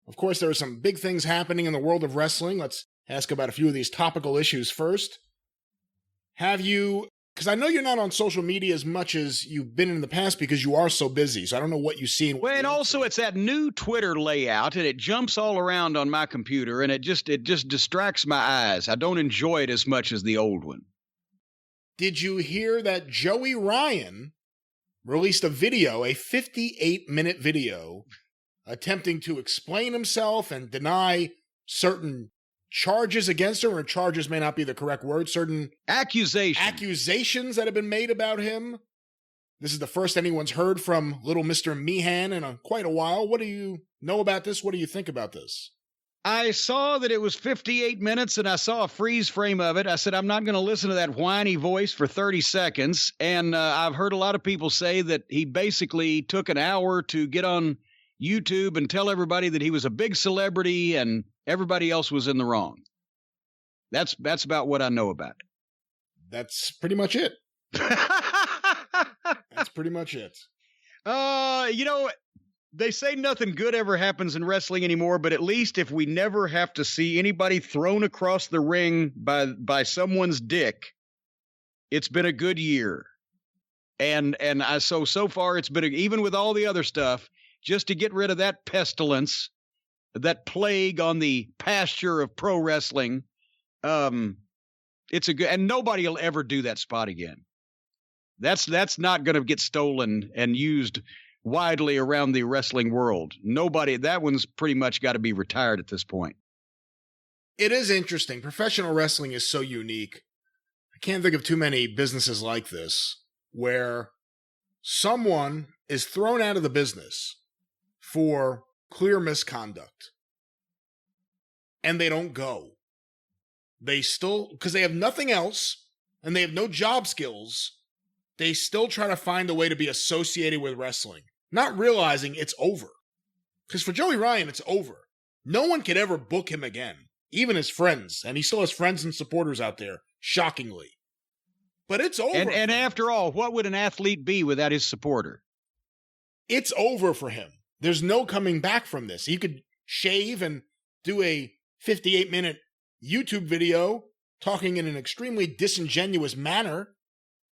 Of course, there are some big things happening in the world of wrestling. Let's ask about a few of these topical issues first. Have you, because I know you're not on social media as much as you've been in the past because you are so busy, so I don't know what you've seen. Well, and also it's that new Twitter layout, and it jumps all around on my computer, and it just distracts my eyes. I don't enjoy it as much as the old one. Did you hear that Joey Ryan released a video, a 58-minute video, attempting to explain himself and deny certain charges against him, or charges may not be the correct word, certain accusations that have been made about him? This is the first anyone's heard from little Mr. Meehan in quite a while. What do you know about this? What do you think about this? I saw that it was 58 minutes, and I saw a freeze frame of it. I said, I'm not going to listen to that whiny voice for 30 seconds. And I've heard a lot of people say that he basically took an hour to get on YouTube and tell everybody that he was a big celebrity and everybody else was in the wrong. That's about what I know about it. That's pretty much it. That's pretty much it. They say nothing good ever happens in wrestling anymore, but at least if we never have to see anybody thrown across the ring by someone's dick, it's been a good year. And so far it's been, even with all the other stuff, just to get rid of that pestilence, that plague on the pasture of pro wrestling, it's a good, and nobody will ever do that spot again. That's not going to get stolen and used widely around the wrestling world. Nobody, that one's pretty much got to be retired at this point. It is interesting. Professional wrestling is so unique. I can't think of too many businesses like this where someone is thrown out of the business for clear misconduct and they don't go. They still, because they have nothing else and they have no job skills, they still try to find a way to be associated with wrestling, not realizing it's over. Because for Joey Ryan, it's over. No one could ever book him again, even his friends. And he still has friends and supporters out there, shockingly. But it's over. And after all, what would an athlete be without his supporter? It's over for him. There's no coming back from this. He could shave and do a 58-minute YouTube video talking in an extremely disingenuous manner.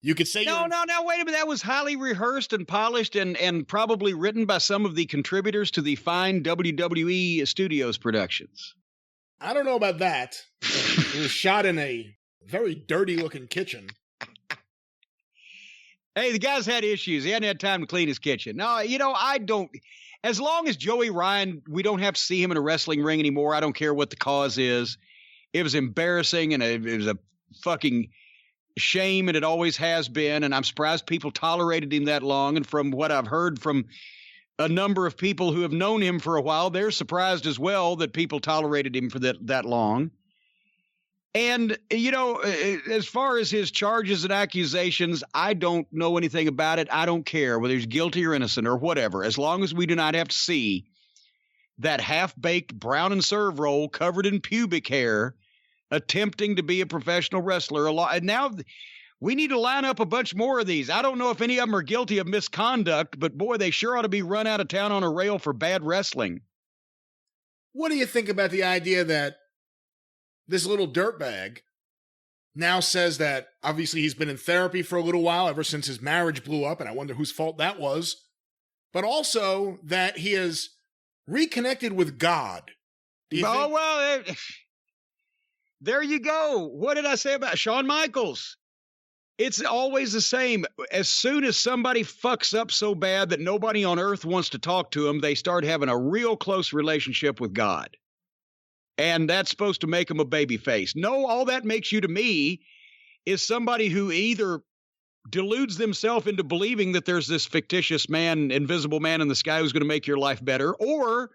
You could say no, wait a minute. That was highly rehearsed and polished and probably written by some of the contributors to the fine WWE Studios productions. I don't know about that. It was shot in a very dirty-looking kitchen. Hey, the guy's had issues. He hadn't had time to clean his kitchen. No, I don't. As long as Joey Ryan, we don't have to see him in a wrestling ring anymore. I don't care what the cause is. It was embarrassing and it was a fucking shame, and it always has been, and I'm surprised people tolerated him that long. And from what I've heard from a number of people who have known him for a while, they're surprised as well that people tolerated him for that long. And, as far as his charges and accusations, I don't know anything about it. I don't care whether he's guilty or innocent or whatever, as long as we do not have to see that half-baked brown and serve roll covered in pubic hair attempting to be a professional wrestler. And now we need to line up a bunch more of these. I don't know if any of them are guilty of misconduct, but boy, they sure ought to be run out of town on a rail for bad wrestling. What do you think about the idea that this little dirtbag now says that obviously he's been in therapy for a little while ever since his marriage blew up, and I wonder whose fault that was, but also that he has reconnected with God? There you go. What did I say about Shawn Michaels? It's always the same. As soon as somebody fucks up so bad that nobody on earth wants to talk to them, they start having a real close relationship with God. And that's supposed to make them a babyface. No, all that makes you to me is somebody who either deludes themselves into believing that there's this fictitious man, invisible man in the sky who's going to make your life better, or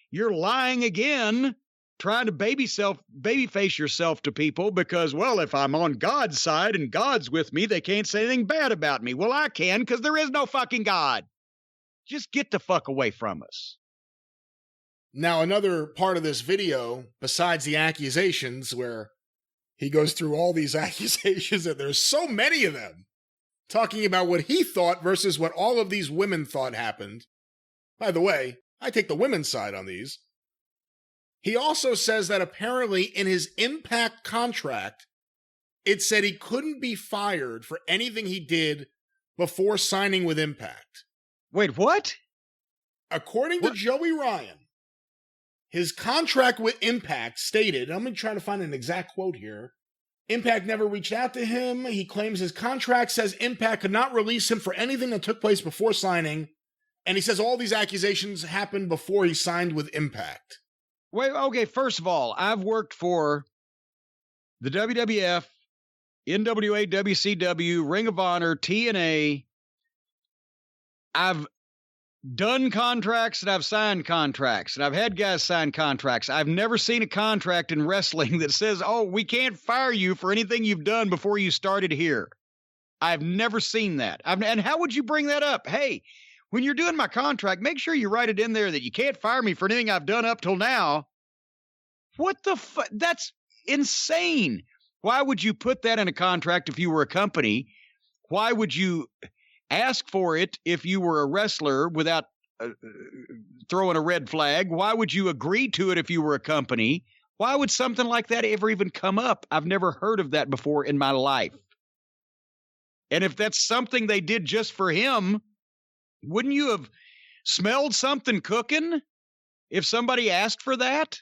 you're lying again, trying to babyface yourself to people because, well, if I'm on God's side and God's with me, they can't say anything bad about me. Well, I can, because there is no fucking God. Just get the fuck away from us. Now, another part of this video, besides the accusations, where he goes through all these accusations, and there's so many of them, talking about what he thought versus what all of these women thought happened. By the way, I take the women's side on these. He also says that apparently in his Impact contract, it said he couldn't be fired for anything he did before signing with Impact. Wait, what? According to Joey Ryan, his contract with Impact stated, I'm going to try to find an exact quote here. Impact never reached out to him. He claims his contract says Impact could not release him for anything that took place before signing. And he says all these accusations happened before he signed with Impact. Wait, okay, first of all, I've worked for the WWF, NWA, WCW, Ring of Honor, TNA. I've done contracts and I've signed contracts and I've had guys sign contracts. I've never seen a contract in wrestling that says, oh, we can't fire you for anything you've done before you started here. I've never seen that. And how would you bring that up? Hey, when you're doing my contract, make sure you write it in there that you can't fire me for anything I've done up till now. What the fuck? That's insane. Why would you put that in a contract if you were a company? Why would you ask for it if you were a wrestler without throwing a red flag? Why would you agree to it if you were a company? Why would something like that ever even come up? I've never heard of that before in my life. And if that's something they did just for him, wouldn't you have smelled something cooking if somebody asked for that?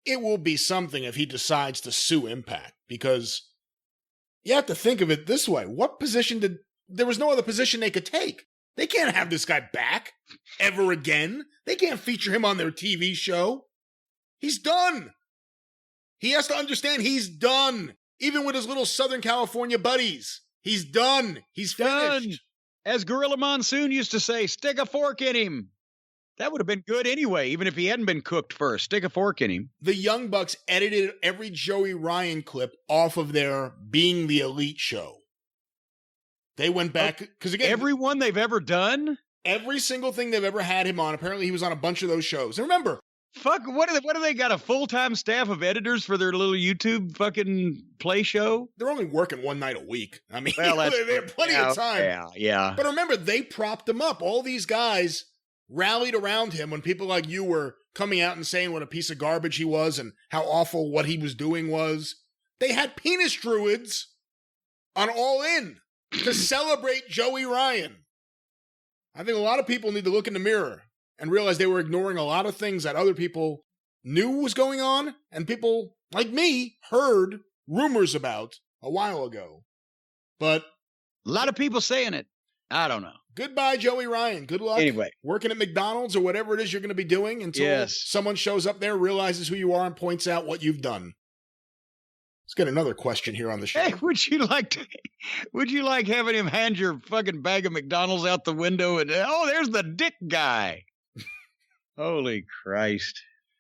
It will be something if he decides to sue Impact, because you have to think of it this way. What position there was no other position they could take. They can't have this guy back ever again. They can't feature him on their TV show. He's done. He has to understand he's done. Even with his little Southern California buddies. He's done. He's finished. Done. As Gorilla Monsoon used to say, stick a fork in him. That would have been good anyway, even if he hadn't been cooked first. Stick a fork in him. The Young Bucks edited every Joey Ryan clip off of their Being the Elite show. They went back, because again, everyone they've ever done? Every single thing they've ever had him on. Apparently he was on a bunch of those shows. And remember, fuck, what do they got, a full-time staff of editors for their little YouTube fucking play show? They're only working one night a week. I mean, well, they have plenty of time. Yeah. But remember, they propped him up. All these guys rallied around him when people like you were coming out and saying what a piece of garbage he was and how awful what he was doing was. They had penis druids on All In to celebrate Joey Ryan. I think a lot of people need to look in the mirror and realize they were ignoring a lot of things that other people knew was going on and people like me heard rumors about a while ago. But a lot of people saying it. I don't know. Goodbye, Joey Ryan. Good luck working at McDonald's or whatever it is you're going to be doing until someone shows up there, realizes who you are, and points out what you've done. Let's get another question here on the show. Hey, would you like having him hand your fucking bag of McDonald's out the window and, oh, there's the dick guy. Holy Christ.